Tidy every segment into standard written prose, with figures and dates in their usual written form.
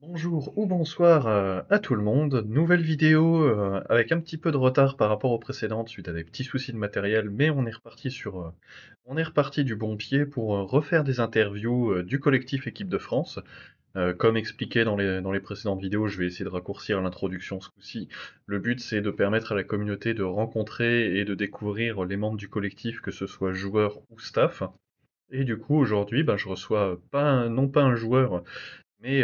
Bonjour ou bonsoir à tout le monde. Nouvelle vidéo avec un petit peu de retard par rapport aux précédentes suite à des petits soucis de matériel, mais on est reparti du bon pied pour refaire des interviews du collectif Équipe de France. Comme expliqué dans les précédentes vidéos, je vais essayer de raccourcir l'introduction ce coup-ci. Le but, c'est de permettre à la communauté de rencontrer et de découvrir les membres du collectif, que ce soit joueurs ou staff. Et du coup, aujourd'hui, je reçois non pas un joueur, mais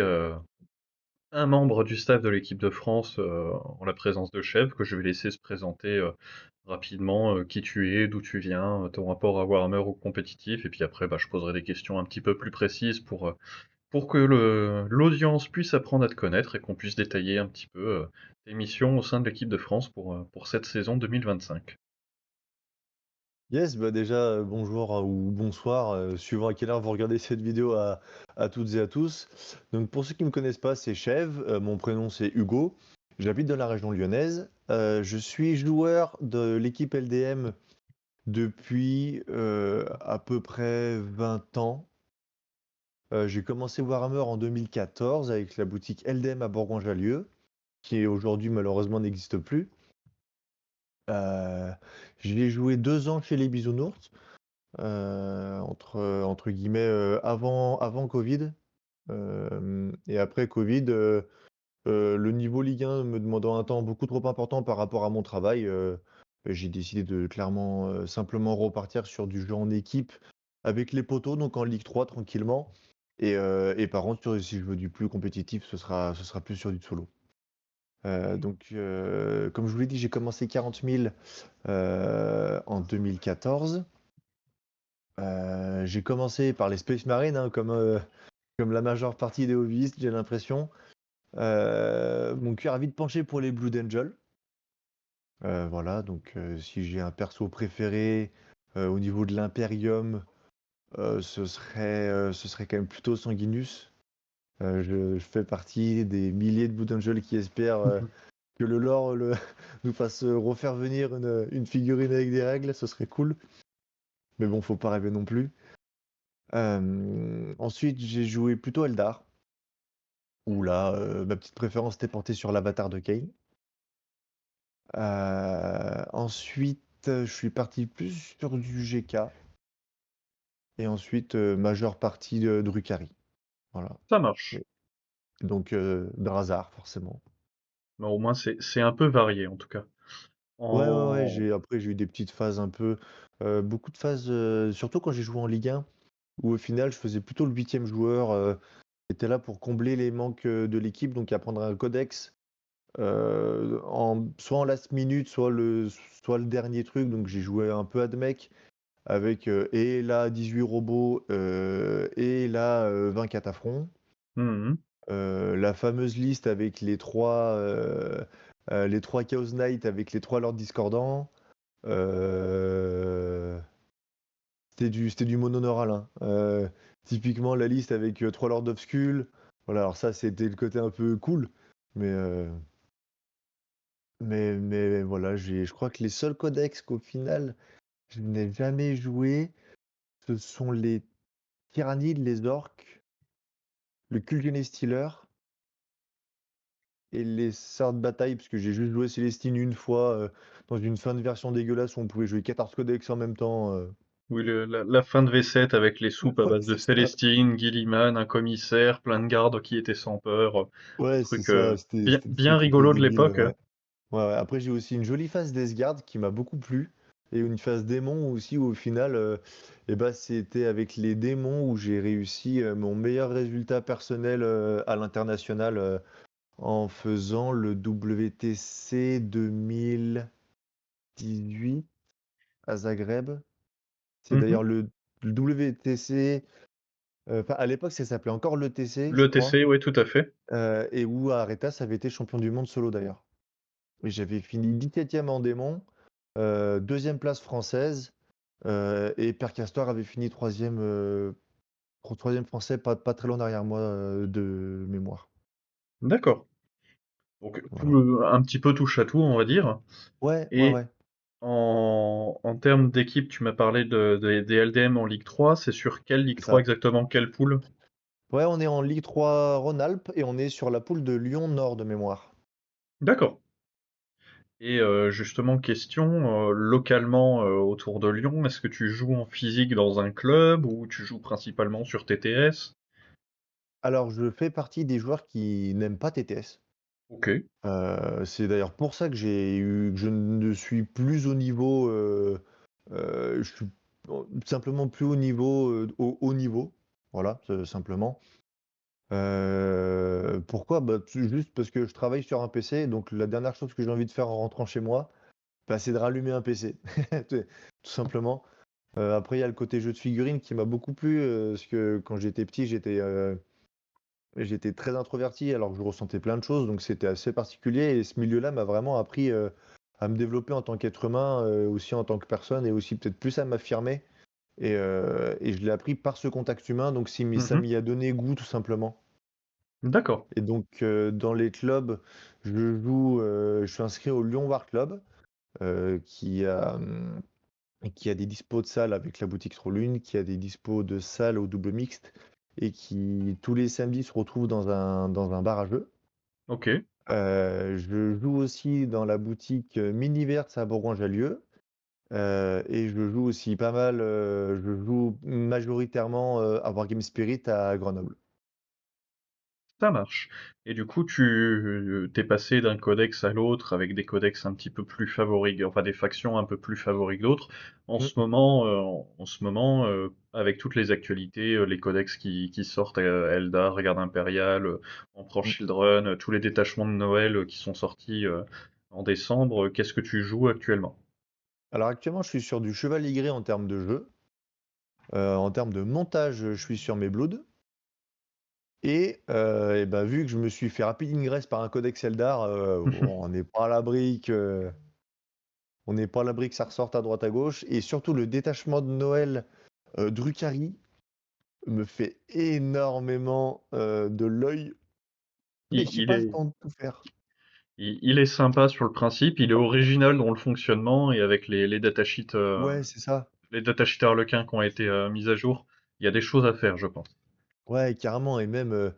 un membre du staff de l'équipe de France en la présence de Chev, que je vais laisser se présenter rapidement, qui tu es, d'où tu viens, ton rapport à Warhammer ou compétitif, et puis après je poserai des questions un petit peu plus précises pour que l'audience puisse apprendre à te connaître et qu'on puisse détailler un petit peu tes missions au sein de l'équipe de France pour cette saison 2025. Yes, bah déjà, bonjour ou bonsoir, suivant à quelle heure vous regardez cette vidéo à toutes et à tous. Donc pour ceux qui ne me connaissent pas, c'est Chev, mon prénom c'est Hugo, j'habite dans la région lyonnaise. Je suis joueur de l'équipe LDM depuis à peu près 20 ans. J'ai commencé Warhammer en 2014 avec la boutique LDM à Bourgoin-Jallieu, qui aujourd'hui malheureusement n'existe plus. Euh, j'ai joué 2 ans chez les Bisounours. Entre guillemets, avant Covid. Et après Covid, le niveau Ligue 1 me demandant un temps beaucoup trop important par rapport à mon travail, j'ai décidé de clairement, simplement repartir sur du jeu en équipe avec les potos, donc en Ligue 3 tranquillement. Et par contre, si je veux du plus compétitif, ce sera plus sur du solo. Comme je vous l'ai dit, j'ai commencé 40 000 en 2014. J'ai commencé par les Space Marines, hein, comme la majeure partie des hobbyistes, j'ai l'impression. Mon cœur a vite penché pour les Blood Angels. Voilà, donc si j'ai un perso préféré au niveau de l'Imperium, ce serait quand même plutôt Sanguinus. Je fais partie des milliers de Blood Angels qui espèrent que le lore nous fasse refaire venir une figurine avec des règles, ce serait cool. Mais bon, faut pas rêver non plus. Ensuite, j'ai joué plutôt Eldar, où là, ma petite préférence était portée sur l'avatar de Kayn. Ensuite, je suis parti plus sur du GK, et ensuite, majeure partie de Drukhari. Voilà. Ça marche. Et donc, Drazhar, forcément. Mais au moins c'est un peu varié en tout cas. Ouais, ouais, ouais, En... après, j'ai eu des petites phases un peu. Beaucoup de phases, surtout quand j'ai joué en Ligue 1, où au final, je faisais plutôt le huitième joueur. J'étais là pour combler les manques de l'équipe, donc apprendre un codex. Soit en last minute, soit le dernier truc. Donc j'ai joué un peu Admech avec et là 18 robots et là 20 cataphrons. Mhm. La fameuse liste avec les trois Chaos Knight avec les trois Lords Discordants. Euh, c'était du mononeural, hein. Typiquement la liste avec 3 Lords of Skull. Voilà, alors ça c'était le côté un peu cool. Mais, euh, mais voilà, je crois que les seuls codex qu'au final je n'ai jamais joué, ce sont les Tyrannides, les Orques, le Kulgene Stealer et les Sorts de bataille, parce que j'ai juste joué Célestine une fois dans une fin de version dégueulasse où on pouvait jouer 14 codex en même temps. Oui, la fin de V7 avec les soupes à Ouais, base de c'est ça. Célestine, Guilliman, un commissaire, plein de gardes qui étaient sans peur. Ouais, c'est Truc ça, c'était bien complètement rigolo de débile, l'époque. ouais. Ouais, ouais. Après, j'ai aussi une jolie phase d'Esgard qui m'a beaucoup plu. Et une phase démon aussi, où au final, c'était avec les démons où j'ai réussi mon meilleur résultat personnel à l'international en faisant le WTC 2018 à Zagreb. C'est Mhm. d'ailleurs le WTC, enfin, à l'époque, ça s'appelait encore l'ETC, je Le crois. TC, oui, tout à fait. Et où Aretas avait été champion du monde solo d'ailleurs. Et j'avais fini 17e en démon, deuxième place française, et Père Castor avait fini troisième français, pas très loin derrière moi de mémoire. D'accord. Donc Voilà. un petit peu touche à tout, on va dire. Ouais, ouais, Et ouais, en termes d'équipe, tu m'as parlé des LDM en Ligue 3. C'est sur quelle Ligue c'est 3 ça. exactement? Quelle poule? Ouais, on est en Ligue 3 Rhône-Alpes et on est sur la poule de Lyon Nord de mémoire. D'accord. Et justement, question, localement autour de Lyon, est-ce que tu joues en physique dans un club ou tu joues principalement sur TTS? Alors, je fais partie des joueurs qui n'aiment pas TTS. Ok. C'est d'ailleurs pour ça que je ne suis plus au niveau, je suis simplement plus au niveau, au haut niveau. Voilà, simplement. Pourquoi? Bah, juste parce que je travaille sur un PC, donc la dernière chose que j'ai envie de faire en rentrant chez moi, bah, c'est de rallumer un PC. Tout simplement. Après, il y a le côté jeu de figurines qui m'a beaucoup plu, parce que quand j'étais petit, j'étais très introverti alors que je ressentais plein de choses, donc c'était assez particulier et ce milieu-là m'a vraiment appris, à me développer en tant qu'être humain, aussi en tant que personne et aussi peut-être plus à m'affirmer et je l'ai appris par ce contact humain, donc ça Mhm. m'y a donné goût tout simplement D'accord. et donc dans les clubs, je suis inscrit au Lyon War Club, qui a des dispos de salles avec la boutique sur Lune, qui a des dispos de salles au double mixte et qui tous les samedis se retrouve dans un bar à jeux. Ok. Je joue aussi dans la boutique, Miniverse à Bourgoin-Jallieu, et je joue aussi pas mal, je joue majoritairement, à Wargame Spirit à Grenoble. Ça marche. Et du coup, tu t'es passé d'un codex à l'autre avec des codex un petit peu plus favoris, enfin des factions un peu plus favoris que d'autres. Mmh, En ce moment, avec toutes les actualités, les codex qui sortent, Eldar, Garde Impériale, Emperor mmh. Children, tous les détachements de Noël qui sont sortis en décembre, qu'est-ce que tu joues actuellement? Alors actuellement, je suis sur du Chevalier Gris en termes de jeu. En termes de montage, je suis sur mes Blood et bah, vu que je me suis fait rapid ingress par un codex Eldar, on n'est pas à l'abri que ça ressorte à droite à gauche et surtout le détachement de Noël, Drukhari me fait énormément, de l'œil, mais Il, j'ai il pas le est, temps de tout faire. il est sympa sur le principe, il est original dans le fonctionnement et avec les datasheets, Ouais, c'est ça. les datasheets Harlequin qui ont été mises à jour, il y a des choses à faire, je pense. Ouais, carrément et même,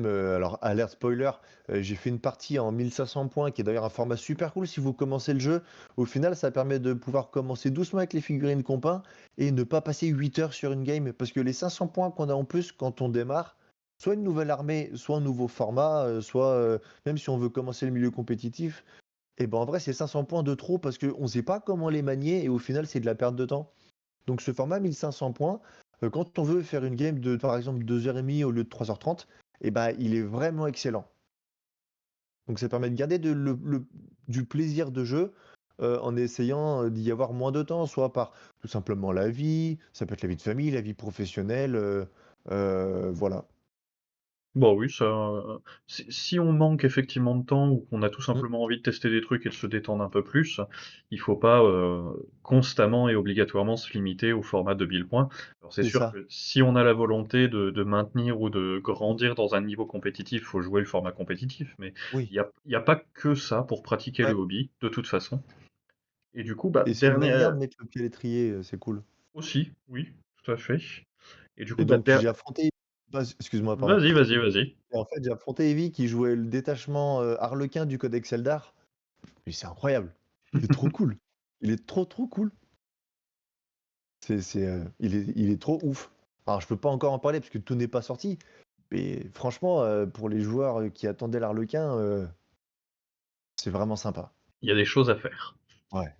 alors alerte spoiler, j'ai fait une partie en 1500 points qui est d'ailleurs un format super cool si vous commencez le jeu. Au final, ça permet de pouvoir commencer doucement avec les figurines qu'on peint et ne pas passer 8 heures sur une game parce que les 500 points qu'on a en plus quand on démarre, soit une nouvelle armée, soit un nouveau format, soit, même si on veut commencer le milieu compétitif et ben, en vrai, c'est 500 points de trop parce qu'on ne sait pas comment les manier et au final, c'est de la perte de temps. Donc ce format 1500 points, quand on veut faire une game de, par exemple, 2h30 au lieu de 3h30, et ben, il est vraiment excellent. Donc ça permet de garder du plaisir de jeu, en essayant, d'y avoir moins de temps, soit par tout simplement la vie, ça peut être la vie de famille, la vie professionnelle, voilà. Bon oui, ça, si on manque effectivement de temps ou qu'on a tout Mmh, simplement envie de tester des trucs et de se détendre un peu plus, il faut pas constamment et obligatoirement se limiter au format de 1000 points. Alors c'est c'est sûr ça. que si on a la volonté de maintenir ou de grandir dans un niveau compétitif, faut jouer le format compétitif, mais Oui, il y a pas que ça pour pratiquer le ouais hobby, de toute façon. Et du coup, bah, et c'est une manière de mettre le pied à l'étrier, c'est cool. aussi, oui, tout à fait. Et du Et coup, bah, donc j'ai affronté excuse-moi, pardon. vas-y, vas-y, vas-y. Et en fait, j'ai affronté Evie qui jouait le détachement, Harlequin du codex Eldar. Mais c'est incroyable. Il est trop cool. Il est trop, trop cool. Il est trop ouf. Alors je peux pas encore en parler parce que tout n'est pas sorti, mais franchement, pour les joueurs, qui attendaient l'Arlequin, c'est vraiment sympa. Il y a des choses à faire. Ouais.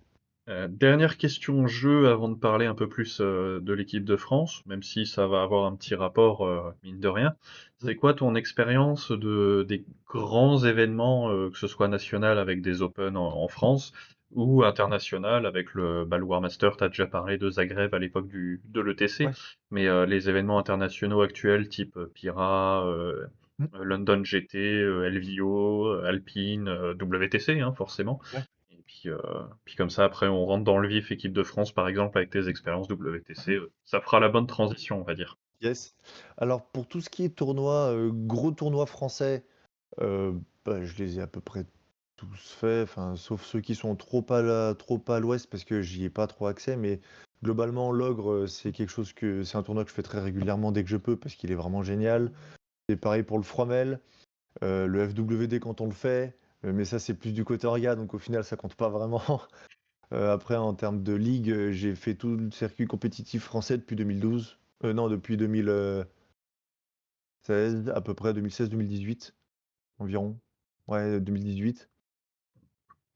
Dernière question jeu avant de parler un peu plus de l'équipe de France, même si ça va avoir un petit rapport, mine de rien. Mmh. C'est quoi ton expérience des grands événements, que ce soit national avec des Open en France ou international avec le War Master, tu as déjà parlé de Zagreb à l'époque de l'ETC, Ouais. mais les événements internationaux actuels type Pira, Mmh. London GT, LVO, Alpine, WTC, hein, forcément. Ouais. Et puis comme ça, après, on rentre dans le vif, équipe de France, par exemple, avec tes expériences WTC. Ça fera la bonne transition, on va dire. Yes. Alors pour tout ce qui est tournoi, gros tournois français, bah, je les ai à peu près tous faits, enfin, sauf ceux qui sont trop à l'ouest parce que j'y ai pas trop accès, mais Globalement, l'Ogre, c'est un tournoi que je fais très régulièrement dès que je peux parce qu'il est vraiment génial. C'est pareil pour le Fromel, le FWD quand on le fait, mais ça c'est plus du côté orga, donc au final ça compte pas vraiment. Après, en termes de ligue, j'ai fait tout le circuit compétitif français depuis 2012. Non, depuis 2016, à peu près 2016-2018 environ. Ouais, 2018.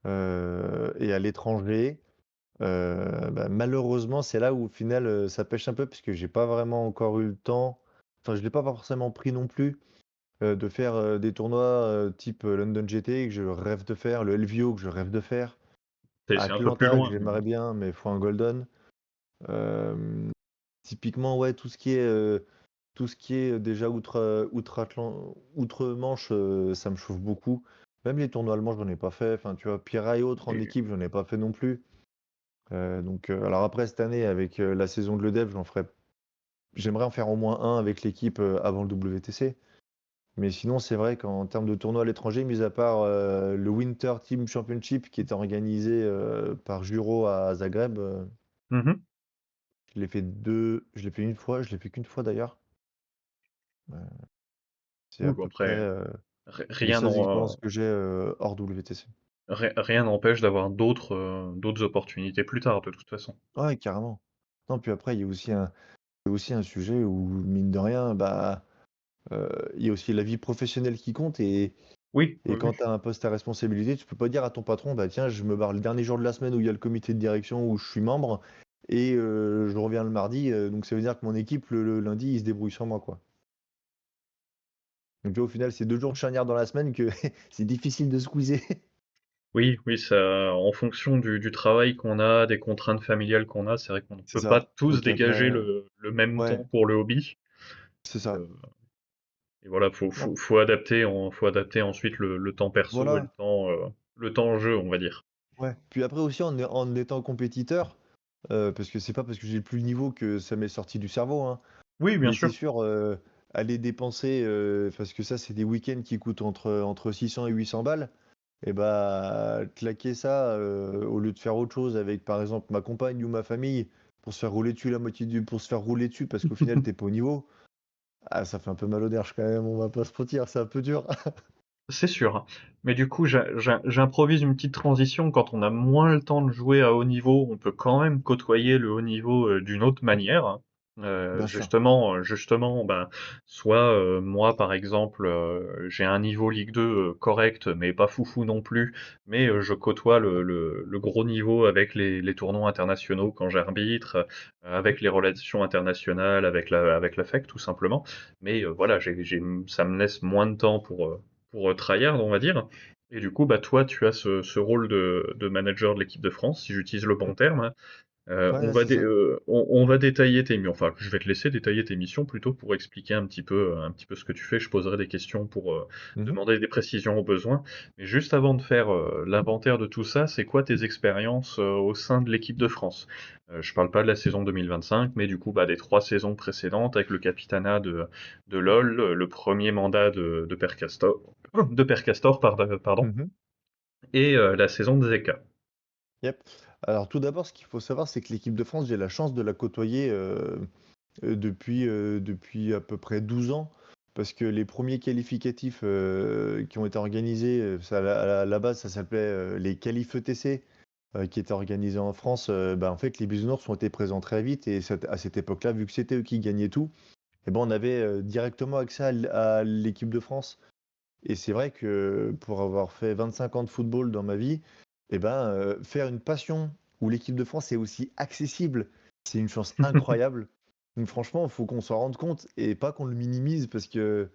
Et à l'étranger, bah, malheureusement, c'est là où au final ça pêche un peu parce que j'ai pas vraiment encore eu le temps. Enfin, je l'ai pas forcément pris non plus de faire des tournois type London GT que je rêve de faire, le LVO que je rêve de faire, C'est un peu plus Atlanta que loin. j'aimerais bien, mais il faut un Golden. Euh, Typiquement, ouais, tout ce qui est déjà outre-Manche, ça me chauffe beaucoup. Même les tournois allemands, j'en ai pas fait. Enfin, tu vois, Pira et autres en Et- équipe, j'en ai pas fait non plus. Alors après, cette année, avec la saison de l'EDEV, j'aimerais en faire au moins un avec l'équipe avant le WTC. Mais sinon, c'est vrai qu'en termes de tournois à l'étranger, mis à part le Winter Team Championship qui était organisé par Juro à Zagreb, Mhm. je l'ai fait une fois, je l'ai fait qu'une fois d'ailleurs. Euh, c'est à Oui, bon, peu près après, les rien seules expériences n'en- que j'ai hors WTC. rien n'empêche d'avoir d'autres opportunités plus tard, de toute façon. Ouais, carrément. Non, puis après, il y a aussi un sujet où, mine de rien, bah, il y a aussi la vie professionnelle qui compte Oui, et oui, quand oui. tu as un poste à responsabilité, tu peux pas dire à ton patron, bah tiens, je me barre le dernier jour de la semaine où il y a le comité de direction où je suis membre et je reviens le mardi, donc ça veut dire que mon équipe, le lundi, il se débrouille sans moi, quoi. Donc tu vois, au final, c'est 2 jours charnières dans la semaine que c'est difficile de squeezer. Oui, oui, ça, en fonction du travail qu'on a, des contraintes familiales qu'on a, c'est vrai qu'on ne C'est peut pas ça. tous Donc dégager après, le même ouais, temps pour le hobby. c'est Et, ça. euh, et voilà, Non, faut adapter ensuite le temps perso et voilà. le temps en jeu, on va dire. Ouais. Puis après aussi, en étant compétiteur, parce que c'est pas parce que j'ai plus le niveau que ça m'est sorti du cerveau, hein. Oui, bien Mais c'est sûr. sûr, aller dépenser, parce que ça, c'est des week-ends qui coûtent entre 600 et 800 balles. Et bah, claquer ça, au lieu de faire autre chose avec, par exemple, ma compagne ou ma famille, pour se faire rouler dessus parce qu'au final, t'es pas au niveau. Ah, ça fait un peu mal au derche quand même, on va pas se mentir, c'est un peu dur. C'est sûr. Mais du coup, j'improvise une petite transition. Quand on a moins le temps de jouer à haut niveau, on peut quand même côtoyer le haut niveau d'une autre manière. Bien sûr. Justement, ben, soit moi, par exemple, j'ai un niveau Ligue 2 correct, mais pas foufou non plus, mais je côtoie le gros niveau avec les tournois internationaux quand j'arbitre, avec les relations internationales, avec la FEC, tout simplement. Mais voilà, ça me laisse moins de temps pour tryhard, on va dire. Et du coup, bah, toi, tu as ce rôle de manager de l'équipe de France, si j'utilise le bon terme, hein. Ouais, c'est ça. On va détailler tes missions. Enfin, je vais te laisser détailler tes missions plutôt pour expliquer un petit peu ce que tu fais. Je poserai des questions pour Mhm. demander des précisions au besoin. Mais juste avant de faire l'inventaire de tout ça, c'est quoi tes expériences au sein de l'équipe de France? Je parle pas de la saison 2025, mais du coup, bah, des 3 saisons précédentes avec le capitanat de LOL, le premier mandat de Père Castor, pardon, Mhm. et la saison de Zeka. Yep. Alors tout d'abord, ce qu'il faut savoir, c'est que l'équipe de France, j'ai la chance de la côtoyer depuis à peu près 12 ans, parce que les premiers qualificatifs qui ont été organisés, à la base, ça s'appelait les qualifs ETC, qui étaient organisés en France. Bah, en fait, les Bisounours ont été présents très vite, et à cette époque-là, vu que c'était eux qui gagnaient tout, et ben, on avait directement accès à l'équipe de France. Et c'est vrai que pour avoir fait 25 ans de football dans ma vie, eh ben, faire une passion où l'équipe de France est aussi accessible, c'est une chance incroyable. Donc franchement, il faut qu'on s'en rende compte et pas qu'on le minimise parce que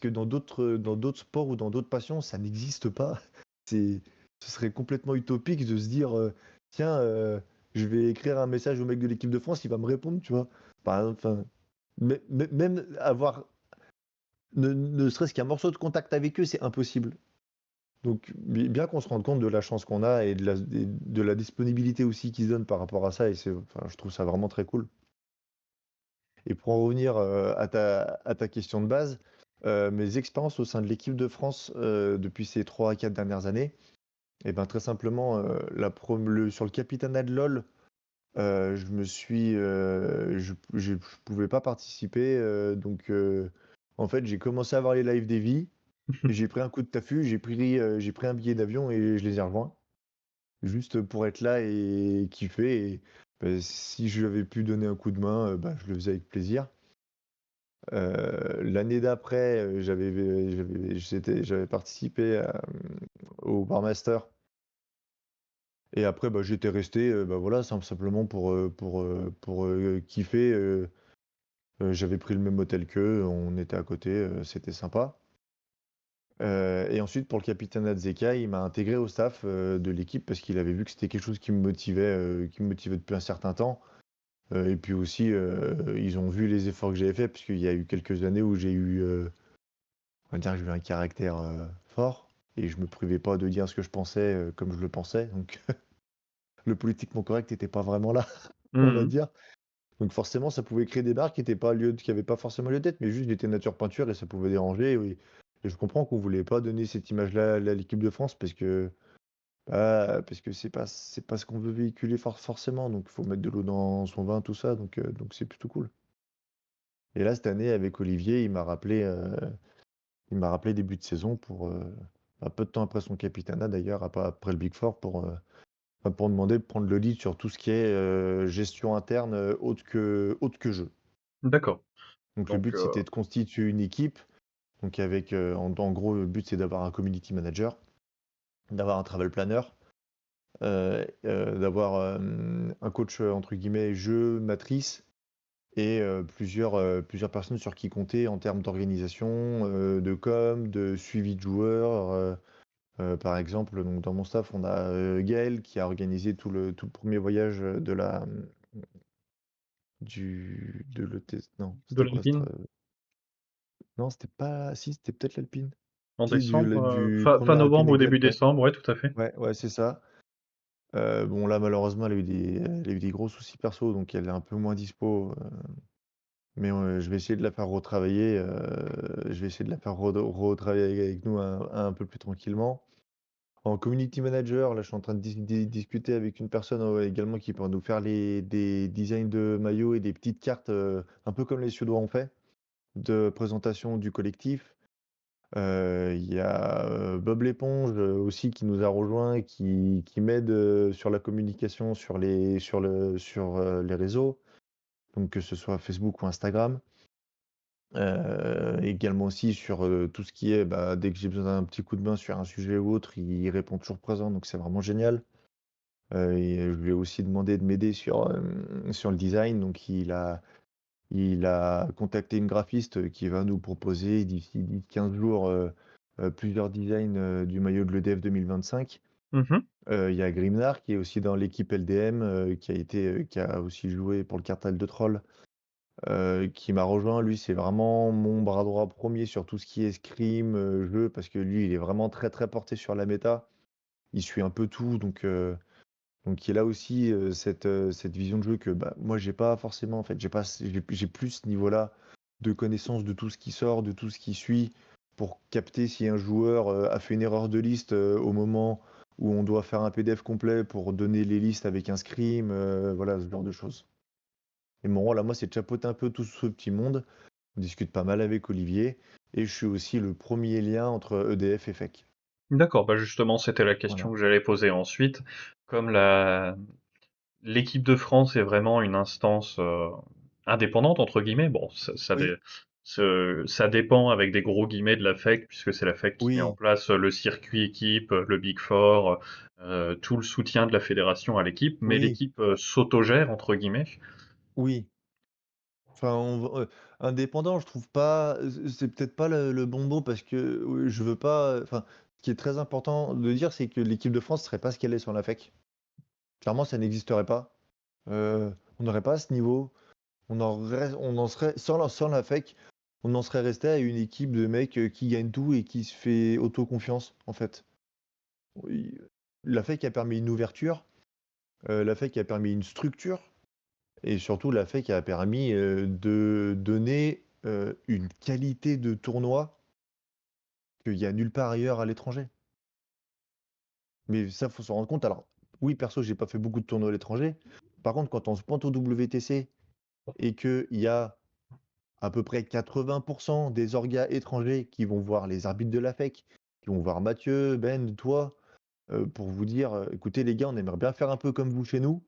dans d'autres sports ou dans d'autres passions, ça n'existe pas. C'est, ce serait complètement utopique de se dire, tiens, je vais écrire un message au mec de l'équipe de France, il va me répondre, tu vois. Par exemple, enfin, même avoir ne serait-ce qu'un morceau de contact avec eux, c'est impossible. Donc, bien qu'on se rende compte de la chance qu'on a et de la disponibilité aussi qu'ils donnent par rapport à ça, enfin, je trouve ça vraiment très cool. Et pour en revenir à ta question de base, mes expériences au sein de l'équipe de France depuis ces 3 à 4 dernières années, et ben très simplement, sur le capitanat de LOL, je me suis, je pouvais pas participer, donc en fait, j'ai commencé à voir les lives d'Evie et j'ai pris un coup de tafu, j'ai pris un billet d'avion et je les ai rejoints, juste pour être là et kiffer et si j'avais pu donner un coup de main, je le faisais avec plaisir. L'année d'après, j'avais participé au Barmaster et après, j'étais resté, voilà, simplement pour kiffer, j'avais pris le même hôtel qu'eux, on était à côté, c'était sympa. Et ensuite pour le capitaine Zeka, il m'a intégré au staff, de l'équipe parce qu'il avait vu que c'était quelque chose qui me motivait depuis un certain temps. Et puis aussi, ils ont vu les efforts que j'avais faits puisqu'il y a eu quelques années où on va dire que j'ai eu un caractère, fort et je me privais pas de dire ce que je pensais, comme je le pensais, donc le politiquement correct était pas vraiment là, on va Mmh. dire. Donc forcément, ça pouvait créer des barres qui avaient pas forcément lieu d'être, mais juste j'étais nature peinture et ça pouvait déranger, oui. Et je comprends qu'on voulait pas donner cette image-là à l'équipe de France parce que c'est pas ce qu'on veut véhiculer forcément, donc il faut mettre de l'eau dans son vin, tout ça, donc c'est plutôt cool. Et là, cette année, avec Olivier, il m'a rappelé début de saison peu de temps après son capitanat d'ailleurs, après le Big Four, pour demander de prendre le lead sur tout ce qui est gestion interne autre que jeu. D'accord. Donc le Donc, but, c'était de constituer une équipe. Donc avec, en gros, le but, c'est d'avoir un community manager, d'avoir un travel planner, d'avoir un coach, entre guillemets, jeu matrice et plusieurs personnes sur qui compter en termes d'organisation, de com, de suivi de joueurs. Par exemple, donc dans mon staff, on a Gaël qui a organisé tout le premier voyage de l'ETS. Non, de c'était quoi? l'alpine? Non, c'était pas. Si, c'était peut-être l'Alpine. En Si, décembre, du fin premier Alpine novembre ou début exact, ouais. décembre, ouais, tout à fait. Ouais, ouais, c'est ça. Bon, là, malheureusement, elle a eu des gros soucis perso, donc elle est un peu moins dispo. Mais je vais essayer de la faire retravailler. Je vais essayer de la faire retravailler avec nous un peu plus tranquillement. En community manager, là, je suis en train de discuter avec une personne également qui peut nous faire des designs de maillots et des petites cartes, un peu comme les Suédois ont fait, de présentation du collectif. Il y a Bob l'éponge aussi qui nous a rejoint, qui m'aide sur la communication sur les réseaux, donc que ce soit Facebook ou Instagram. Également aussi sur tout ce qui est, dès que j'ai besoin d'un petit coup de main sur un sujet ou autre, il répond toujours présent, donc c'est vraiment génial. Et je lui ai aussi demandé de m'aider sur le design, donc il a contacté une graphiste qui va nous proposer d'ici 10-15 jours plusieurs designs du maillot de l'EDF 2025. Mmh. Il y a Grimnar qui est aussi dans l'équipe LDM, qui a aussi joué pour le Cartel de Troll, qui m'a rejoint. Lui, c'est vraiment mon bras droit premier sur tout ce qui est scrim, jeu, parce que lui, il est vraiment très très porté sur la méta. Il suit un peu tout, donc il a aussi cette vision de jeu que moi j'ai pas forcément en fait, j'ai plus ce niveau-là de connaissance de tout ce qui sort, de tout ce qui suit, pour capter si un joueur a fait une erreur de liste au moment où on doit faire un PDF complet pour donner les listes avec un scrim, voilà ce genre de choses. Et mon rôle à moi c'est de chapeauter un peu tout ce petit monde. On discute pas mal avec Olivier et je suis aussi le premier lien entre EDF et FEC. D'accord, bah, justement, c'était la question Voilà. que j'allais poser ensuite. Comme la l'équipe de France est vraiment une instance, «indépendante» entre guillemets, bon, Oui, ça dépend avec des gros guillemets de la FEC, puisque c'est la FEC qui met en oui, place, le circuit équipe, le Big Four, tout le soutien de la fédération à l'équipe, mais oui, l'équipe, «s'autogère» entre guillemets. oui. Enfin, indépendant, je trouve pas, c'est peut-être pas le bon mot parce que je veux pas, enfin, ce qui est très important de dire, c'est que l'équipe de France serait pas ce qu'elle est sans la FEC. Clairement, ça n'existerait pas. On n'aurait pas à ce niveau. On en serait, sans la FEC, on en serait resté à une équipe de mecs qui gagnent tout et qui se fait auto-confiance, en fait. Oui, la FEC a permis une ouverture, la FEC a permis une structure, et surtout, la FEC a permis de donner une qualité de tournoi qu'il y a nulle part ailleurs à l'étranger. Mais ça, faut s'en rendre compte. Alors, oui, perso, j'ai pas fait beaucoup de tournois à l'étranger, Par contre, quand on se pointe au WTC et qu'il y a à peu près 80% des orgas étrangers qui vont voir les arbitres de la FEC, qui vont voir Mathieu, Ben, toi, pour vous dire, écoutez les gars, on aimerait bien faire un peu comme vous chez nous.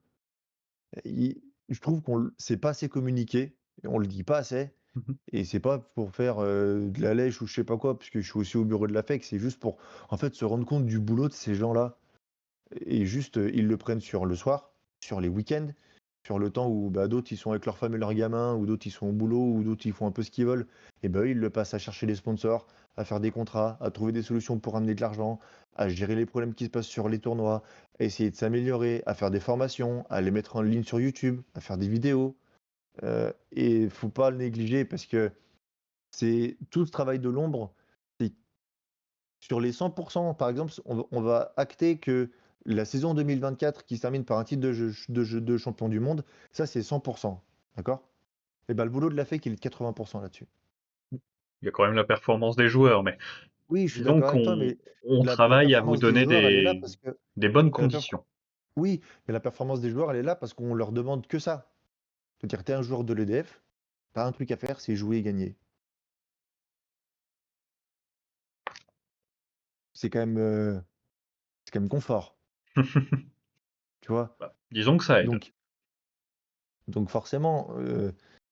Il Je trouve c'est pas assez communiqué, et on le dit pas assez, Mmh. et c'est pas pour faire, de la lèche ou je sais pas quoi, parce que je suis aussi au bureau de la FEC, c'est juste pour, en fait, se rendre compte du boulot de ces gens-là. Et juste, ils le prennent sur le soir, sur les week-ends, sur le temps où, bah, d'autres ils sont avec leurs femmes et leurs gamins, ou d'autres ils sont au boulot, ou d'autres ils font un peu ce qu'ils veulent. Et bah, eux, ils le passent à chercher des sponsors, à faire des contrats, à trouver des solutions pour amener de l'argent, à gérer les problèmes qui se passent sur les tournois, à essayer de s'améliorer, à faire des formations, à les mettre en ligne sur YouTube, à faire des vidéos. Et faut pas le négliger parce que c'est tout ce travail de l'ombre. C'est sur les 100%, par exemple, on va acter que la saison 2024 qui se termine par un titre de champion du monde, ça c'est 100%. D'accord? Et ben le boulot de la FEC, il est de 80% là-dessus. Il y a quand même la performance des joueurs, mais Oui, je suis disons d'accord avec toi, qu'on mais on la travaille à vous performance des donner joueurs, elle est là parce que. des bonnes mais la perf- conditions. oui, mais la performance des joueurs, elle est là parce qu'on leur demande que ça. C'est-à-dire, t'es un joueur de l'EDF, t'as un truc à faire, c'est jouer et gagner. C'est quand même, c'est quand même confort, tu vois? Bah, disons que ça aide. Donc, Donc forcément,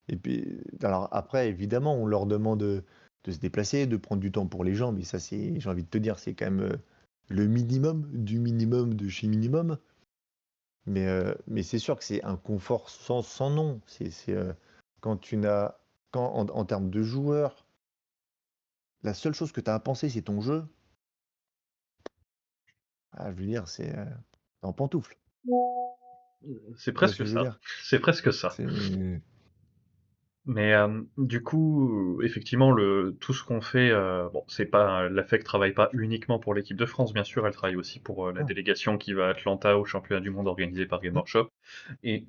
et puis alors après évidemment on leur demande, de se déplacer, de prendre du temps pour les gens, mais ça c'est j'ai envie de te dire, c'est quand même, le minimum du minimum de chez minimum. Mais c'est sûr que c'est un confort sans nom. Quand tu n'as quand en termes de joueurs, la seule chose que tu as à penser, c'est ton jeu, ah je veux dire, tu en pantoufles. C'est Tu vois ce que presque je veux ça, dire? c'est presque ça. C'est Mais du coup, effectivement, tout ce qu'on fait, bon, c'est pas la FEC travaille pas uniquement pour l'équipe de France, bien sûr, elle travaille aussi pour la non. délégation qui va à Atlanta au championnat du monde organisé par Game Mmh, Workshop. Et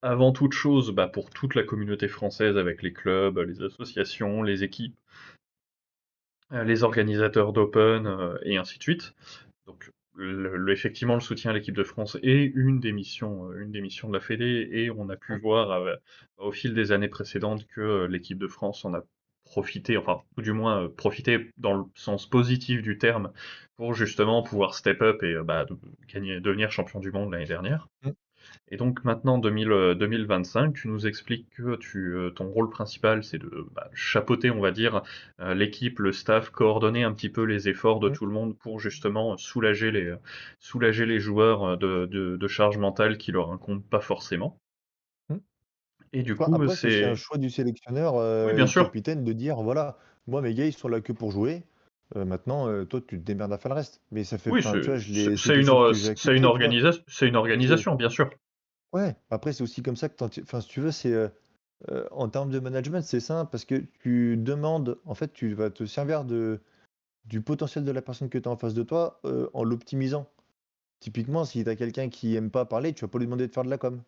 avant toute chose, bah, pour toute la communauté française avec les clubs, les associations, les équipes, les organisateurs d'Open et ainsi de suite. Donc effectivement, le soutien à l'équipe de France est une des missions de la Fédé, et on a pu mmh, voir au fil des années précédentes que l'équipe de France en a profité, enfin, tout du moins profité dans le sens positif du terme, pour justement pouvoir step up et bah, devenir champion du monde l'année dernière. mmh. Et donc maintenant, 2025, tu nous expliques que ton rôle principal, c'est de bah, chapeauter, on va dire, l'équipe, le staff, coordonner un petit peu les efforts de Mmh. tout le monde pour justement soulager les joueurs de charge mentale qui leur incombent pas forcément. Mmh. Et du Quoi, coup, après, c'est aussi un c'est... choix du sélectionneur, Oui, bien et sûr. capitaine de dire: «Voilà, moi mes gars, ils sont là que pour jouer, maintenant, toi tu te démerdes à faire le reste». Mais ça fait Oui, enfin, tu vois, c'est quelque chose que j'ai accepté, tu vois? c'est une C'est organisation, bien sûr. Ouais, après c'est aussi comme ça que enfin, si tu veux, en termes de management, c'est simple parce que tu demandes en fait, tu vas te servir du potentiel de la personne que tu as en face de toi, en l'optimisant. Typiquement, si tu as quelqu'un qui aime pas parler, tu vas pas lui demander de faire de la com.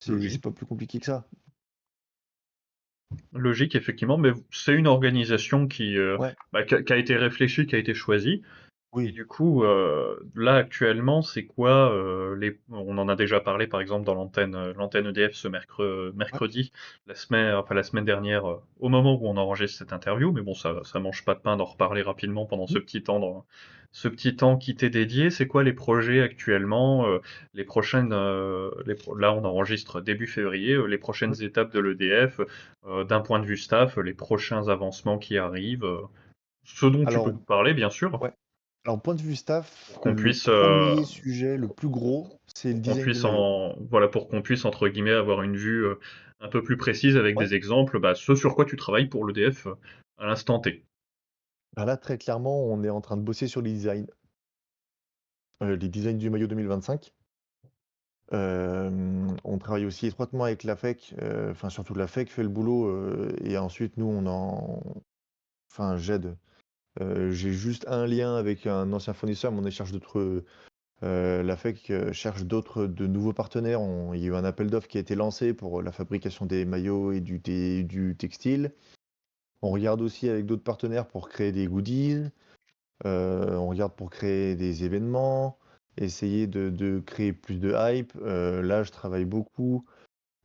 C'est Logique. pas plus compliqué que ça. Logique, effectivement, mais c'est une organisation Ouais, qui a été réfléchie, qui a été choisie. Et oui, du coup, là actuellement, c'est quoi on en a déjà parlé par exemple dans l'antenne EDF ce ouais, mercredi, la semaine dernière, au moment où on enregistre cette interview, mais bon, ça mange pas de pain d'en reparler rapidement pendant mmh, ce petit temps qui t'est dédié. C'est quoi les projets actuellement, là on enregistre début février, les mmh. prochaines étapes de l'EDF, d'un point de vue staff, les prochains avancements qui arrivent, ce dont tu peux Alors nous parler, bien sûr. ouais. Alors, point de vue staff, Pour qu'on le puisse, premier sujet, le plus gros, c'est le pour qu'on design du puisse maillot. voilà, pour qu'on puisse entre guillemets avoir une vue un peu plus précise avec Ouais. des exemples, bah, ce sur quoi tu travailles pour l'EDF à l'instant T. Bah, là, très clairement, on est en train de bosser sur les designs du maillot 2025. On travaille aussi étroitement avec la FEC, enfin, surtout la FEC fait le boulot, et ensuite nous, enfin, j'aide. J'ai juste un lien avec un ancien fournisseur, mais on cherche d'autres, la FEC, cherche de nouveaux partenaires. Il y a eu un appel d'offres qui a été lancé pour la fabrication des maillots et du textile. On regarde aussi avec d'autres partenaires pour créer des goodies. On regarde pour créer des événements. essayer de créer plus de hype. Là, je travaille beaucoup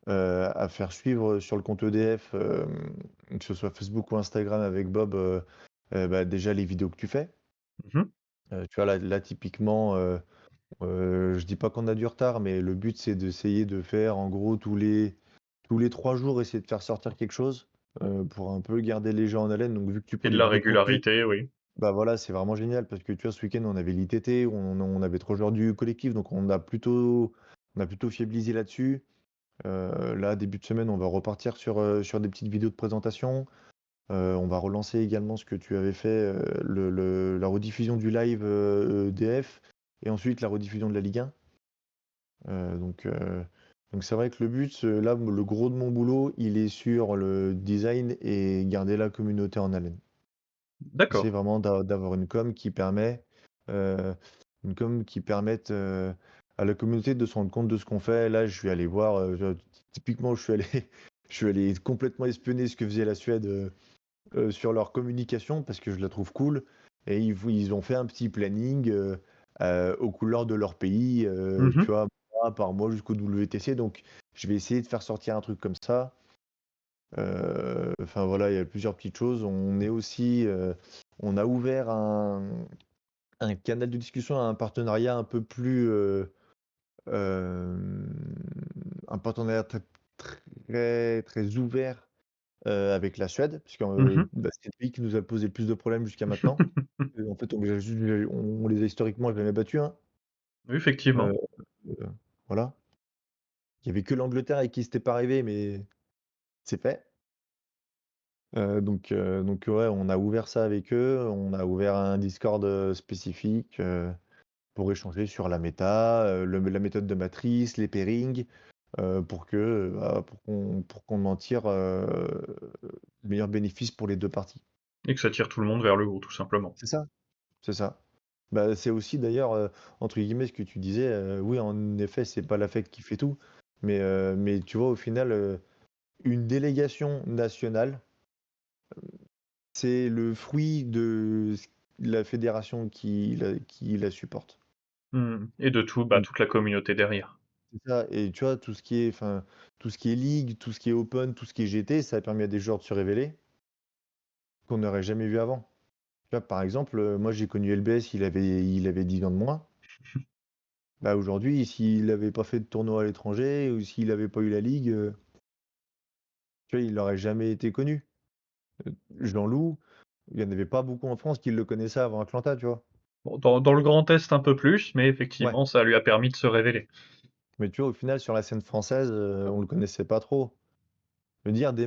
à faire suivre sur le compte EDF, que ce soit Facebook ou Instagram avec Bob, bah, déjà les vidéos que tu fais. Mhm. Tu vois, là typiquement, je dis pas qu'on a du retard, mais le but c'est d'essayer de faire en gros tous les 3 jours, essayer de faire sortir quelque chose pour un peu garder les gens en haleine. Donc vu que tu Et prends de des la vidéos courtes, régularité, oui. bah voilà, c'est vraiment génial parce que tu vois, ce week-end on avait l'ITT, on avait 3 jours du collectif, donc on a plutôt fiabilisé là-dessus. Là, début de semaine, on va repartir sur des petites vidéos de présentation. On va relancer également ce que tu avais fait, la rediffusion du live EDF et ensuite la rediffusion de la Ligue 1. Donc c'est vrai que le but, là, le gros de mon boulot, il est sur le design et garder la communauté en haleine. C'est D'accord. vraiment d'avoir euh, une com qui permette à la communauté de se rendre compte de ce qu'on fait. Là, je suis allé voir, typiquement, je suis allé, je suis allé complètement espionner ce que faisait la Suède sur leur communication parce que je la trouve cool. Et ils ont fait un petit planning aux couleurs de leur pays, tu Mhm. vois, mois par mois jusqu'au WTC. Donc, je vais essayer de faire sortir un truc comme ça. Enfin voilà, il y a plusieurs petites choses. On a ouvert un canal de discussion, un partenariat un peu plus, euh, un partenariat très, très, très ouvert avec la Suède, puisque Mhm. bah, c'est le pays qui nous a posé le plus de problèmes jusqu'à maintenant. En fait, on les a historiquement jamais battus, hein. Oui, Euh, effectivement. euh, voilà. Il y avait que l'Angleterre avec qui c'était pas arrivé, mais c'est fait. Donc ouais, on a ouvert ça avec eux. On a ouvert un Discord spécifique pour échanger sur la méta, la méthode de matrice, les pairings, pour qu'on en tire le meilleur bénéfice pour les deux parties. Et que ça tire tout le monde vers le haut, tout simplement. C'est ça. C'est ça. Bah, c'est aussi d'ailleurs, entre guillemets, ce que tu disais. Oui, en effet, c'est pas la fête qui fait tout. Mais tu vois, au final, une délégation nationale, c'est le fruit de la fédération qui la supporte. Mhm. Et de tout, bah, Donc, toute la communauté derrière. c'est ça. Et tu vois, tout ce qui est ligue, tout ce qui est open, tout ce qui est GT, ça a permis à des joueurs de se révéler qu'on n'aurait jamais vu avant. Tu vois, par exemple, moi j'ai connu LBS, il avait 10 ans de moins. Bah aujourd'hui, s'il n'avait pas fait de tournoi à l'étranger ou s'il n'avait pas eu la ligue, tu vois, il n'aurait jamais été connu. Jean-Loup, il n'y en avait pas beaucoup en France qui le connaissaient avant Atlanta, tu vois. Bon, dans le Grand Est un peu plus, mais Ouais. effectivement, ça lui a permis de se révéler. Mais tu vois, au final, sur la scène française, on le connaissait pas trop. Je veux dire, tu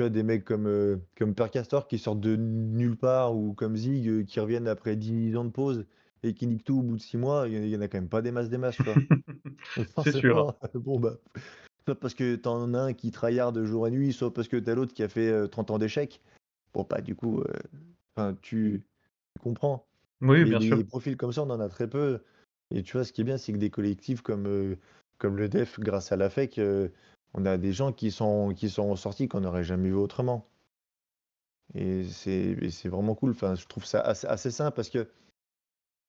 vois, des mecs comme Père Castor qui sortent de nulle part ou comme Zig qui reviennent après 10 ans de pause et qui niquent tout au bout de 6 mois, il y en a quand même pas des masses, tu vois. Donc C'est sûr. forcément, bon bah, soit parce que t'en as un qui tryhard de jour et nuit, soit parce que t'as l'autre qui a fait 30 ans d'échecs. Bon bah du coup, enfin, tu comprends. Oui, Mais bien sûr. des profils comme ça, on en a très peu. Et tu vois, ce qui est bien, c'est que des collectifs comme le DEF, grâce à la FEC, on a des gens qui sont sortis qu'on n'aurait jamais vu autrement. Et c'est vraiment cool. Enfin, je trouve ça assez simple parce que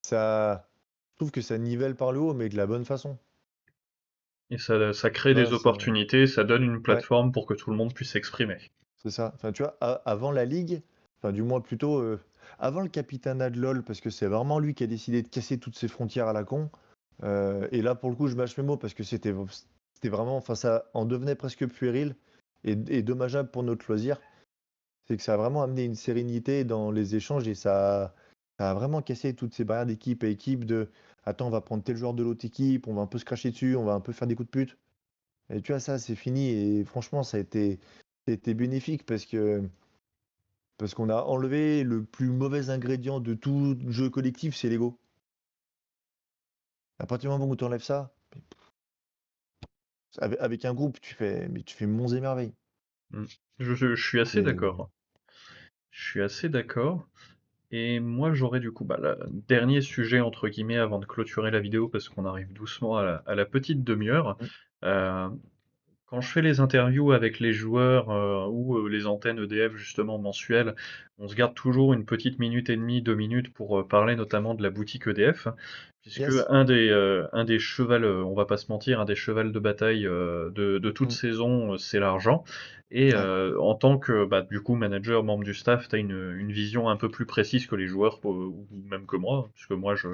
je trouve que ça nivelle par le haut, mais de la bonne façon. Et ça crée Tu des vois, opportunités, ça donne une ouais, plateforme pour que tout le monde puisse s'exprimer. c'est ça. Enfin, tu vois, avant la Ligue, enfin, du moins plutôt avant le capitanat de LoL, parce que c'est vraiment lui qui a décidé de casser toutes ces frontières à la con. Et là, pour le coup, je mâche mes mots parce que c'était vraiment, enfin, ça en devenait presque puéril et dommageable pour notre loisir. C'est que ça a vraiment amené une sérénité dans les échanges et ça a vraiment cassé toutes ces barrières d'équipe à équipe de attends, on va prendre tel joueur de l'autre équipe, on va un peu se cracher dessus, on va un peu faire des coups de pute. Et tu vois, ça, c'est fini et franchement, ça a été bénéfique parce qu'on a enlevé le plus mauvais ingrédient de tout jeu collectif, c'est l'ego. À partir du moment où tu enlèves ça, avec un groupe, mais tu fais monts et merveilles. Mm. Je suis assez C'est d'accord. Je suis assez d'accord. Et moi, j'aurais du coup, bah, le dernier sujet, entre guillemets, avant de clôturer la vidéo, parce qu'on arrive doucement à la petite demi-heure. Mmh. Euh, quand je fais les interviews avec les joueurs ou les antennes EDF justement mensuelles, on se garde toujours une petite minute et demie, 2 minutes pour parler notamment de la boutique EDF, puisque Yes. un des chevals, on va pas se mentir, un des chevals de bataille de toute Mm. saison, c'est l'argent. Et Ouais. en tant que bah, du coup manager, membre du staff, tu as une vision un peu plus précise que les joueurs, ou même que moi, puisque moi je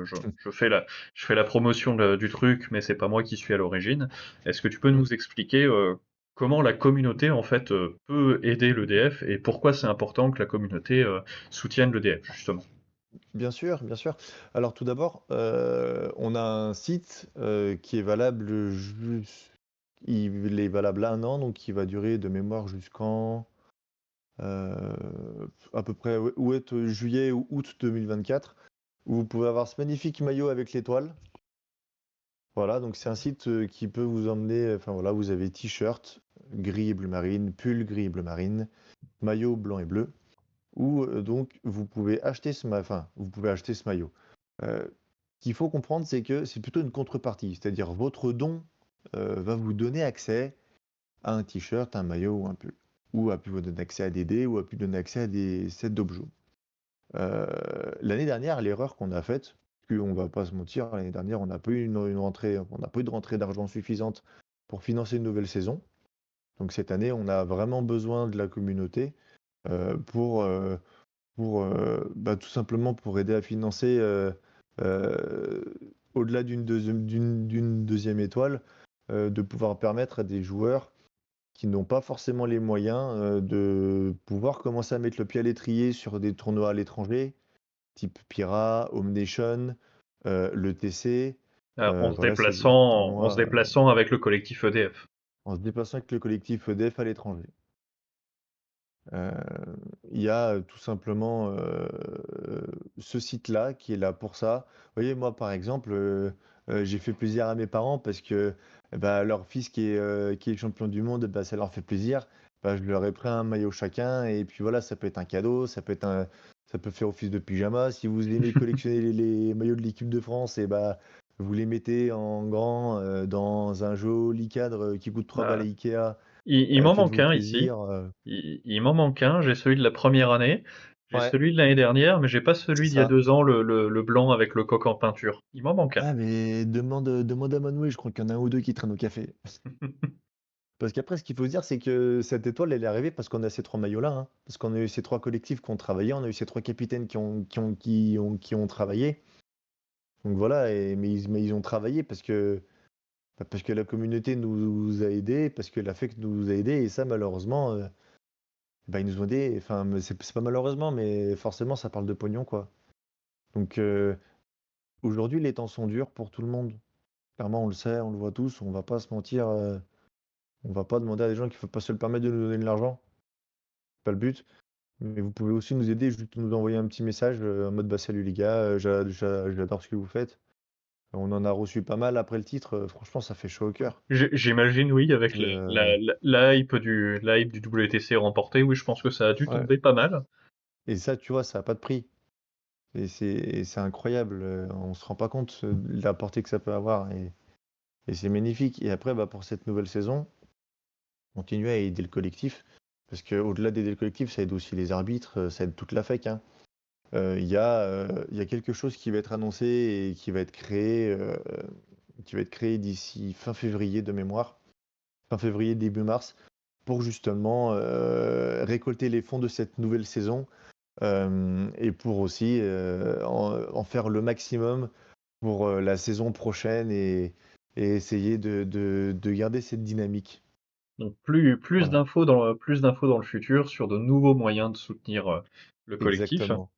fais la promotion du truc, mais c'est pas moi qui suis à l'origine. Est-ce que tu peux Mm. nous expliquer comment la communauté en fait peut aider l'EDF et pourquoi c'est important que la communauté soutienne l'EDF justement? Bien sûr, bien sûr. Alors tout d'abord, on a un site qui est valable il est valable 1 an, donc il va durer de mémoire jusqu'en euh, à peu près juillet ou août 2024, où vous pouvez avoir ce magnifique maillot avec l'étoile. Voilà, donc c'est un site qui peut vous emmener, enfin voilà, vous avez t-shirt gris et bleu marine, pull gris et bleu marine, maillot blanc et bleu, où donc vous pouvez acheter ce maillot. Ce qu'il faut comprendre, c'est que c'est plutôt une contrepartie, c'est-à-dire votre don va vous donner accès à un t-shirt, un maillot ou un pull, ou a pu vous donner accès à des dés, ou a pu donner accès à des sets d'objets. Euh, L'année dernière, l'erreur qu'on a faite, qu'on va pas se mentir, l'année dernière, on n'a pas eu une rentrée, on n'a pas eu de rentrée d'argent suffisante pour financer une nouvelle saison. Donc cette année, on a vraiment besoin de la communauté pour tout simplement pour aider à financer euh, au-delà d'une deuxième étoile, de pouvoir permettre à des joueurs qui n'ont pas forcément les moyens de pouvoir commencer à mettre le pied à l'étrier sur des tournois à l'étranger, type Pira, Home Nation, le TC. Voilà, c'est des En se tournois déplaçant avec le collectif EDF. en se déplaçant avec le collectif EDF à l'étranger. Euh, il y a tout simplement ce site-là qui est là pour ça. Vous voyez, moi, par exemple, j'ai fait plaisir à mes parents parce que bah, leur fils qui est champion du monde, bah, ça leur fait plaisir. Bah, je leur ai pris un maillot chacun et puis voilà, ça peut être un cadeau, ça peut faire office de pyjama. Si vous aimez collectionner les maillots de l'équipe de France, et bah, vous les mettez en grand dans un joli cadre qui coûte 3 balles à Bah, Ikea. il m'en manque Faites-vous un ici. plaisir. Il m'en manque un. J'ai celui de la première année. J'ai Ouais, celui de l'année dernière, mais j'ai pas c'est celui d'il y a ça. 2 ans, le blanc avec le coq en peinture. Il m'en manque un. Ah, mais demande à Manoué, je crois qu'il y en a un ou deux qui traînent au café. Parce qu'après, ce qu'il faut se dire, c'est que cette étoile, elle est arrivée parce qu'on a ces trois maillots-là, hein. Parce qu'on a eu ces trois collectifs qui ont travaillé, on a eu ces trois capitaines qui ont travaillé. Donc voilà, mais ils ont travaillé parce que la communauté nous a aidés, parce que la FEC nous a aidés, et ça, malheureusement, bah, ils nous ont aidés. Enfin, mais c'est pas malheureusement, mais forcément, ça parle de pognon, quoi. Donc aujourd'hui, les temps sont durs pour tout le monde. Clairement, on le sait, on le voit tous, on va pas se mentir, on va pas demander à des gens qui ne peuvent pas se le permettre de nous donner de l'argent, c'est pas le but. Mais vous pouvez aussi nous aider, juste nous envoyer un petit message en mode bah salut les gars, j'adore ce que vous faites. On en a reçu pas mal après le titre, franchement ça fait chaud au cœur. J'imagine, oui, avec Puis, la hype du WTC remporté, oui, je pense que ça a dû ouais. tomber pas mal. Et ça, tu vois, ça n'a pas de prix. Et c'est incroyable, on se rend pas compte de la portée que ça peut avoir. Et c'est magnifique. Et après, bah, pour cette nouvelle saison, continuer à aider le collectif. Parce qu'au-delà d'aider le collectif, ça aide aussi les arbitres, ça aide toute la FEC, hein. Il y a quelque chose qui va être annoncé et qui va être créé d'ici fin février de mémoire, fin février, début mars, pour justement récolter les fonds de cette nouvelle saison et pour aussi en faire le maximum pour la saison prochaine et essayer de garder cette dynamique. Donc Voilà, plus d'infos dans le futur sur de nouveaux moyens de soutenir le collectif, exactement.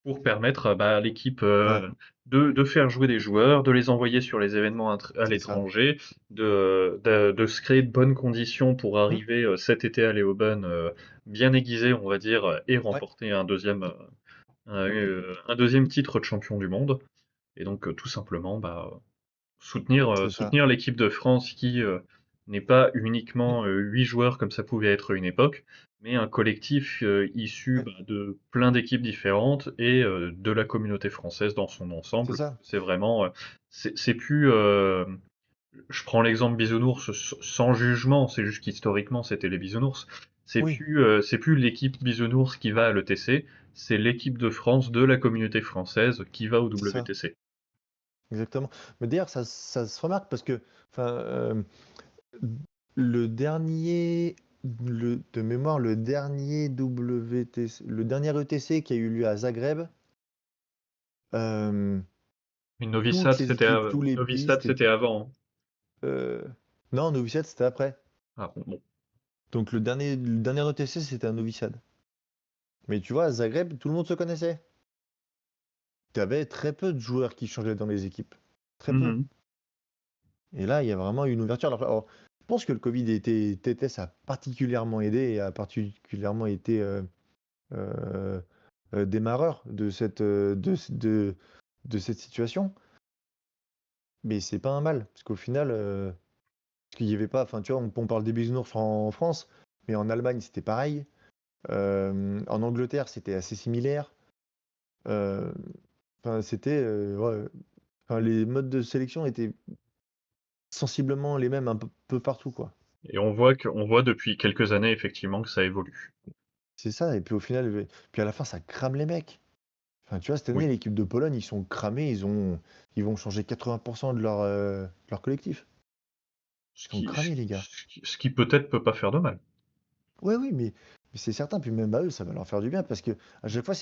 pour permettre bah, à l'équipe Ouais, de faire jouer des joueurs, de les envoyer sur les événements à c'est ça. l'étranger, de se créer de bonnes conditions pour Mm. arriver cet été à Léoben bien aiguisé, on va dire, et Ouais, remporter un deuxième titre de champion du monde. Et donc tout simplement bah, c'est ça. soutenir l'équipe de France qui n'est pas Mm. uniquement 8 joueurs comme ça pouvait être à une époque, mais un collectif issu Ouais, bah, de plein d'équipes différentes et de la communauté française dans son c'est ensemble. ça. C'est vraiment, c'est plus, Je prends l'exemple Bisounours sans jugement, c'est juste qu'historiquement c'était les Bisounours. Oui, C'est plus l'équipe Bisounours qui va à l'ETC, c'est l'équipe de France de la communauté française qui va au c'est ça, WTC. exactement. Mais d'ailleurs, ça se remarque parce que, enfin, le dernier, de mémoire, le dernier WTC, le dernier ETC qui a eu lieu à Zagreb, euh, Une toutes Novi les équipes, tous les Novi pays, Sad, c'était avant, hein. euh, non, Novi Sad, c'était après. Ah, bon. Donc le dernier ETC, c'était un Novi Sad. Mais tu vois, à Zagreb, tout le monde se connaissait. Tu avais très peu de joueurs qui changeaient dans les équipes. Très peu. Mhm. Et là, il y a vraiment une ouverture. Alors, je pense que le Covid TTS a particulièrement aidé et a particulièrement été euh, démarreur de cette situation. Mais c'est pas un mal. Parce qu'au final, parce qu'il n'y avait pas. Enfin, tu vois, on parle des bisounours en France, mais en Allemagne, c'était pareil. En Angleterre, c'était assez similaire. Euh, Enfin, ouais, enfin, les modes de sélection étaient sensiblement les mêmes un peu partout, quoi. Et on voit depuis quelques années effectivement que ça évolue. C'est ça, et puis au final, puis à la fin, ça crame les mecs. Enfin, tu vois, cette année, Oui. l'équipe de Pologne, ils sont cramés, ils vont changer 80% de leur collectif. Ce Ils sont qui, cramés, les gars. ce qui peut-être peut pas faire de mal. Ouais, oui, mais c'est certain, puis même à eux, ça va leur faire du bien, parce que à chaque fois,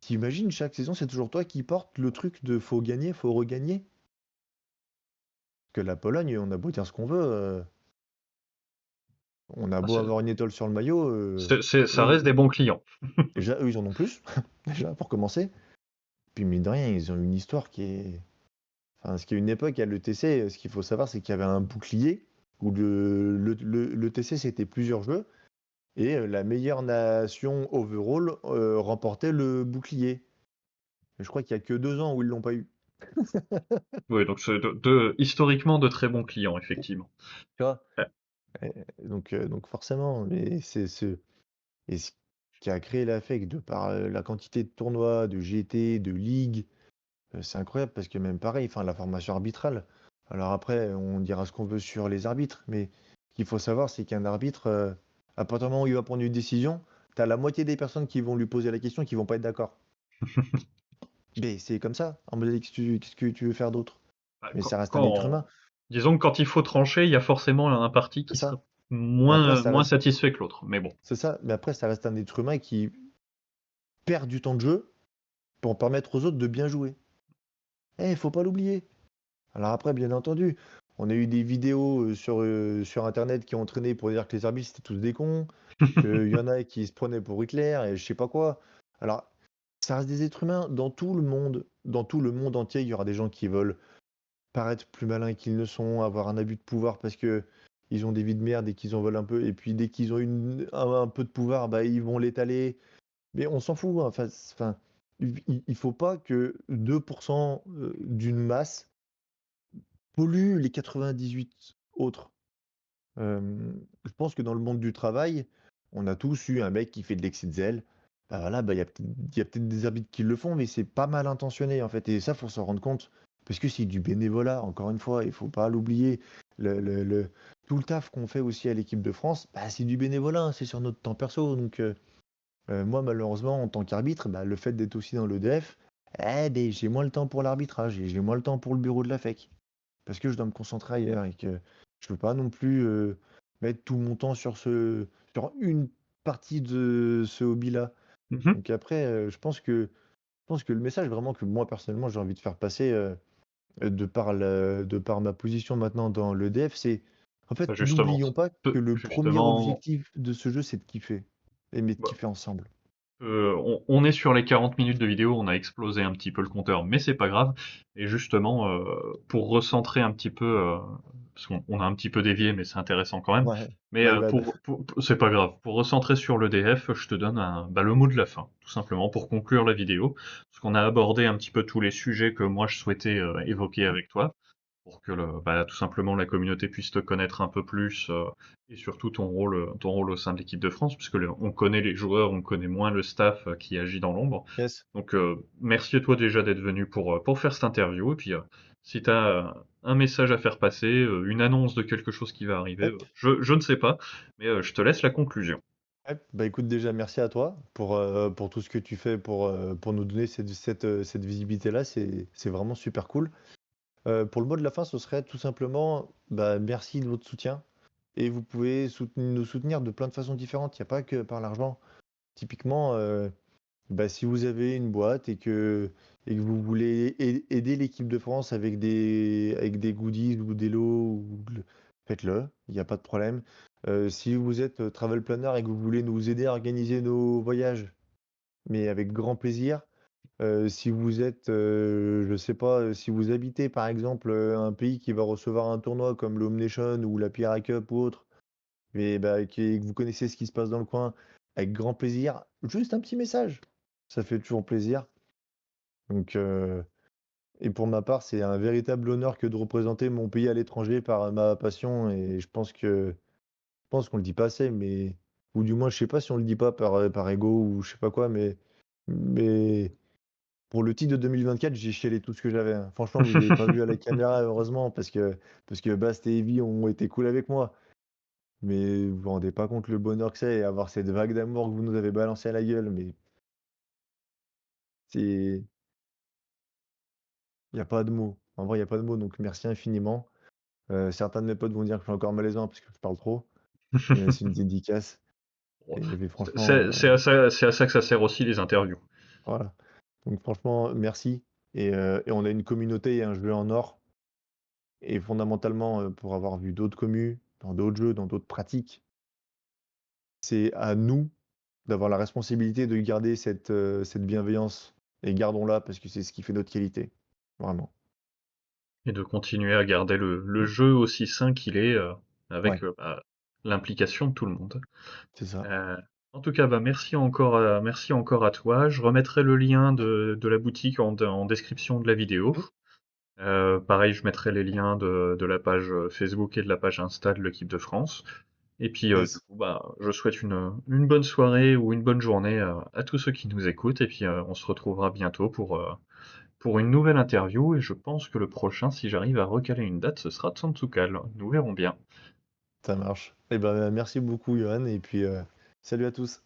t'imagines, chaque saison, c'est toujours toi qui portes le truc de faut gagner, faut regagner. Que la Pologne, on a beau dire ce qu'on veut, on a Ah, beau avoir une étoile sur le maillot, ça eux, reste des bons clients. déjà, eux, ils en ont plus, déjà, pour commencer. Puis mine de rien, ils ont une histoire qui est. Enfin, ce qui est une époque à l'ETC, ce qu'il faut savoir, c'est qu'il y avait un bouclier où l'ETC c'était plusieurs jeux et la meilleure nation overall remportait le bouclier. Et je crois qu'il y a que 2 ans où ils l'ont pas eu. Oui, donc c'est historiquement de très bons clients, effectivement. Tu vois? Euh, Donc forcément, mais et ce qui a créé l'affect de par la quantité de tournois, de GT, de ligues, c'est incroyable parce que même pareil, enfin la formation arbitrale. Alors après, on dira ce qu'on veut sur les arbitres, mais ce qu'il faut savoir, c'est qu'un arbitre, à partir du moment où il va prendre une décision, tu as la moitié des personnes qui vont lui poser la question qui vont pas être d'accord. Mais c'est comme ça. En mode, qu'est-ce que tu veux faire d'autre? bah, Mais ça reste un être humain, disons que quand il faut trancher, il y a forcément un parti c'est qui sera ça. Mais après, ça moins reste, satisfait que l'autre. Mais bon. c'est ça. Mais après, ça reste un être humain qui perd du temps de jeu pour permettre aux autres de bien jouer. Il faut pas l'oublier. Alors après, bien entendu, on a eu des vidéos sur Internet qui ont entraîné pour dire que les arbitres c'était tous des cons, qu'il y en a qui se prenaient pour Hitler et je sais pas quoi. Alors, ça reste des êtres humains dans tout le monde entier, il y aura des gens qui veulent paraître plus malins qu'ils ne sont, avoir un abus de pouvoir parce que ils ont des vies de merde et qu'ils en veulent un peu, et puis dès qu'ils ont un peu de pouvoir, bah, ils vont l'étaler. Mais on s'en fout, hein. Enfin, il faut pas que 2% d'une masse pollue les 98 autres. Je pense que dans le monde du travail, on a tous eu un mec qui fait de l'excès de zèle. Bah voilà, bah, il y a peut-être des arbitres qui le font, mais c'est pas mal intentionné en fait. Et ça, faut s'en rendre compte. Parce que c'est du bénévolat, encore une fois, il faut pas l'oublier. Tout le taf qu'on fait aussi à l'équipe de France, bah, c'est du bénévolat, hein, c'est sur notre temps perso. Donc, moi, malheureusement, en tant qu'arbitre, bah, le fait d'être aussi dans l'EDF, ben, j'ai moins le temps pour l'arbitrage et j'ai moins le temps pour le bureau de la FEC. Parce que je dois me concentrer ailleurs et que je peux pas non plus mettre tout mon temps sur une partie de ce hobby-là. Mhm. Donc après, je pense que le message vraiment que moi personnellement j'ai envie de faire passer de par ma position maintenant dans l'EDF, c'est en fait Bah, justement, n'oublions pas que le premier justement, objectif de ce jeu c'est de kiffer. Mais de bah, kiffer ensemble. on est sur les 40 minutes de vidéo, on a explosé un petit peu le compteur, mais c'est pas grave. Et justement, pour recentrer un petit peu, parce qu'on a un petit peu dévié, mais c'est intéressant quand même. Ouais, Mais my bad. c'est pas grave. Pour recentrer sur l'EDF, je te donne le mot de la fin, tout simplement, pour conclure la vidéo. Parce qu'on a abordé un petit peu tous les sujets que moi je souhaitais évoquer avec toi pour que tout simplement la communauté puisse te connaître un peu plus et surtout ton rôle au sein de l'équipe de France, puisque on connaît les joueurs, on connaît moins le staff qui agit dans l'ombre. Yes. Donc merci à toi déjà d'être venu pour faire cette interview et puis Si tu as un message à faire passer, une annonce de quelque chose qui va arriver, Ouais. je ne sais pas, mais je te laisse la conclusion. Ouais. Bah écoute, déjà, merci à toi pour tout ce que tu fais pour nous donner cette visibilité-là. C'est vraiment super cool. Pour le mot de la fin, ce serait tout simplement bah, merci de votre soutien. Et vous pouvez nous soutenir de plein de façons différentes. Il n'y a pas que par l'argent. Typiquement, bah, si vous avez une boîte et que vous voulez aider l'équipe de France avec des goodies ou des lots, faites-le, il n'y a pas de problème. Si vous êtes travel planner et que vous voulez nous aider à organiser nos voyages, mais avec grand plaisir. Si vous êtes, je sais pas, si vous habitez par exemple un pays qui va recevoir un tournoi comme le Nation ou la Pierre Cup ou autre, mais bah, que vous connaissez ce qui se passe dans le coin, avec grand plaisir, juste un petit message. Ça fait toujours plaisir. Donc, et pour ma part, c'est un véritable honneur que de représenter mon pays à l'étranger par ma passion. Et je pense qu'on le dit pas assez, mais ou du moins, je sais pas si on le dit pas par ego ou je sais pas quoi, mais pour le titre de 2024, j'ai chialé tout ce que j'avais, hein. Franchement, vous avez pas vu à la caméra, heureusement, parce que Bast et Evie ont été cool avec moi. Mais vous vous rendez pas compte le bonheur que c'est et avoir cette vague d'amour que vous nous avez balancé à la gueule. Mais c'est, il y a pas de mots. En vrai, il y a pas de mots. Donc merci infiniment. Certains de mes potes vont dire que je suis encore malaisant parce que je parle trop, mais c'est une dédicace. Bon, Et c'est franchement, c'est à ça que ça sert aussi les interviews. voilà. Donc franchement, merci. Et on a une communauté et un jeu en or. Et fondamentalement, pour avoir vu d'autres commus, dans d'autres jeux, dans d'autres pratiques, c'est à nous d'avoir la responsabilité de garder cette bienveillance et gardons-la parce que c'est ce qui fait notre qualité. Vraiment. Et de continuer à garder le Mmh. jeu aussi sain qu'il est, Ouais, avec l'implication de tout le monde. c'est ça. Euh, En tout cas, bah, merci encore à toi. Je remettrai le lien de la boutique en description de la vidéo. Mmh. Pareil, je mettrai les liens de la page Facebook et de la page Insta de l'équipe de France. Et puis, du Yes, coup, bah, je souhaite une bonne soirée ou une bonne journée à tous ceux qui nous écoutent. Et puis, on se retrouvera bientôt pour une nouvelle interview. Et je pense que le prochain, si j'arrive à recaler une date, ce sera Tsantsukal. Nous verrons bien. ça marche. Eh ben, merci beaucoup, Johan, et puis salut à tous.